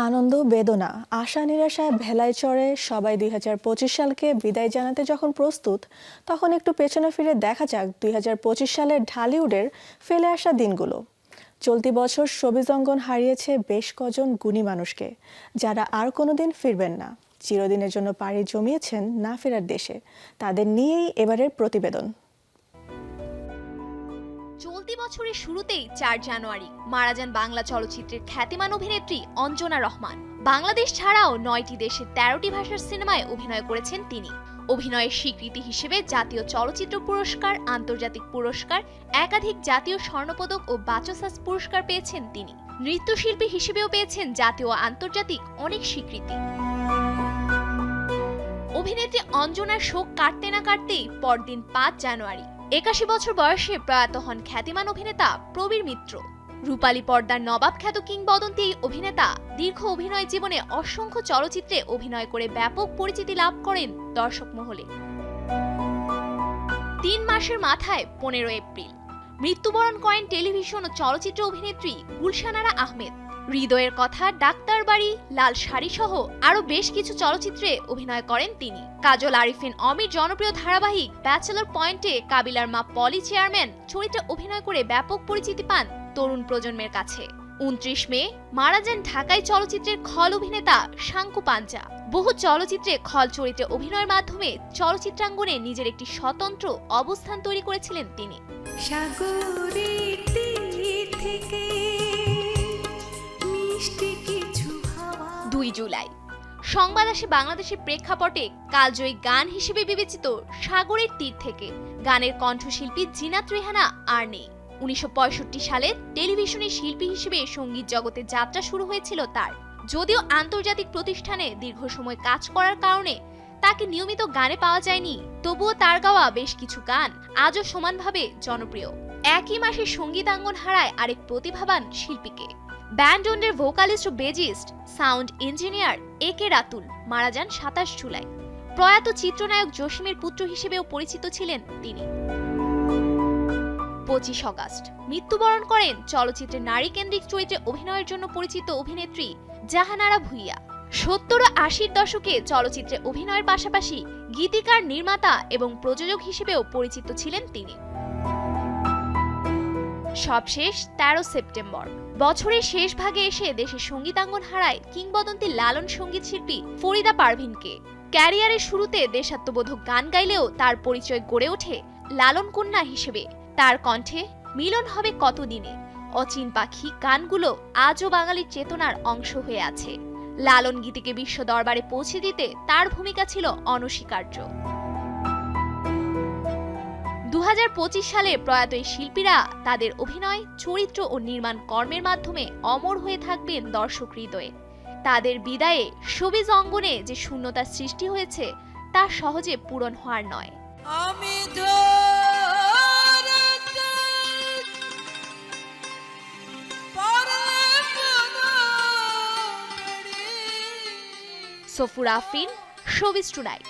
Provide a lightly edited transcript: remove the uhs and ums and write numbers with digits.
আনন্দ বেদনা আশা নিরাশায় ভেলায় চড়ে সবাই ২০২৫ সালকে বিদায় জানাতে যখন প্রস্তুত, তখন একটু পেছনে ফিরে দেখা যাক ২০২৫ সালের ঢালিউডের ফেলে আসা দিনগুলো। চলতি বছর শোবিজ অঙ্গন হারিয়েছে বেশ কজন গুণী মানুষকে, যারা আর কোনোদিন ফিরবেন না। চিরদিনের জন্য পাড়ি জমিয়েছেন না ফেরার দেশে। তাদের নিয়েই এবারের প্রতিবেদন। চলতি বছরের শুরুতেই ৪ জানুয়ারি মারা যান বাংলা চলচ্চিত্রের খ্যাতিমান অভিনেত্রী অঞ্জনা রহমান। বাংলাদেশ ছাড়াও ৯টি দেশের ১৩টি ভাষার সিনেমায় অভিনয় করেছেন তিনি। অভিনয়ের স্বীকৃতি হিসেবে জাতীয় চলচ্চিত্র পুরস্কার, আন্তর্জাতিক পুরস্কার, একাধিক জাতীয় স্বর্ণপদক ও বাচসাস পুরস্কার পেয়েছেন তিনি। নৃত্যশিল্পী হিসেবেও পেয়েছেন জাতীয় ও আন্তর্জাতিক অনেক স্বীকৃতি। অভিনেত্রী অঞ্জনার শোক কাটতে না কাটতেই পরদিন ৫ জানুয়ারি ৮১ বছর বয়সে প্রয়াত হন খ্যাতিমান অভিনেতা প্রবীর মিত্র। রূপালী পর্দার নবাব খ্যাত কিংবদন্তি এই অভিনেতা দীর্ঘ অভিনয় জীবনে অসংখ্য চলচ্চিত্রে অভিনয় করে ব্যাপক পরিচিতি লাভ করেন দর্শক মহলে। ৩ মাসের মাথায় ১৫ এপ্রিল মৃত্যুবরণ করেন টেলিভিশন ও চলচ্চিত্র অভিনেত্রী গুলশান আরা আহমেদ। হৃদয়ের কথা, ডাক্তার বাড়ি, লাল শাড়ি সহ আরো বেশ কিছু চলচ্চিত্রে অভিনয় করেন তিনি। কাজল আরিফিন অমির জনপ্রিয় ধারাবাহিক ব্যাচেলর পয়েন্টে কাবিলার মা পলি চেয়ারম্যান চরিত্রে অভিনয় করে ব্যাপক পরিচিতি পান তরুণ প্রজন্মের কাছে। ২৯ মে মারা যান ঢাকাই চলচ্চিত্রের খল অভিনেতা শাঙ্কু পাঞ্জা। বহু চলচ্চিত্রে খল চরিত্রে অভিনয়ের মাধ্যমে চলচ্চিত্রাঙ্গনে নিজের একটি স্বতন্ত্র অবস্থান তৈরি করেছিলেন তিনি। ২ জুলাই সংবাদ আসে বাংলাদেশের প্রেক্ষাপটে কালজয়ী গান হিসেবে বিবেচিত সাগরের তীর থেকে। গানের কণ্ঠশিল্পী জিনাত রেহানা আর নেই। ১৯৬৫ সালে টেলিভিশনের শিল্পী হিসেবে সঙ্গীত জগতে যাত্রা শুরু হয়েছিল তার। যদিও আন্তর্জাতিক প্রতিষ্ঠানে দীর্ঘ সময় কাজ করার কারণে তাকে নিয়মিত গানে পাওয়া যায়নি, তবুও তার গাওয়া বেশ কিছু গান আজও সমানভাবে জনপ্রিয়। একই মাসে সঙ্গীতাঙ্গন হারায় আরেক প্রতিভাবান শিল্পীকে। ব্যান্ডনের ভোকালিস্ট ও বেজিস্ট, সাউন্ড ইঞ্জিনিয়ার একে রাতুল মারা যান ২৭ জুলাই। প্রয়াত চিত্রনায়ক জসিমের পুত্র হিসেবেও পরিচিত ছিলেন তিনি। ২৫ আগস্ট মৃত্যুবরণ করেন চলচ্চিত্রে নারী কেন্দ্রিক চরিত্রে অভিনয়ের জন্য পরিচিত অভিনেত্রী জাহানারা ভূঁইয়া। ৭০ ও ৮০ দশকে চলচ্চিত্রে অভিনয়ের পাশাপাশি গীতিকার, নির্মাতা এবং প্রযোজক হিসেবেও পরিচিত ছিলেন তিনি। সবশেষ ১৩ সেপ্টেম্বর বছরের শেষ ভাগে এসে দেশের সঙ্গীতাঙ্গন হারায় কিংবদন্তি লালন সঙ্গীত শিল্পী ফরিদা পারভিনকে। ক্যারিয়ারের শুরুতে দেশাত্মবোধক গান গাইলেও তার পরিচয় গড়ে ওঠে লালন কন্যা হিসেবে। তার কণ্ঠে মিলন হবে কতদিনে, অচিন পাখি গানগুলো আজও বাঙালির চেতনার অংশ হয়ে আছে। লালন গীতিকে বিশ্ব দরবারে পৌঁছে দিতে তার ভূমিকা ছিল অনস্বীকার্য। ২০২৫ সালে প্রয়াত এই শিল্পীরা তাদের অভিনয়, চরিত্র ও নির্মাণ কর্মের মাধ্যমে অমর হয়ে থাকবেন দর্শক হৃদয়ে। তাদের বিদায়ে শোবিজ অঙ্গনে যে শূন্যতার সৃষ্টি হয়েছে তা সহজে পূরণ হওয়ার নয়। সফুর আফরিন, শোবিজ টুনাইট।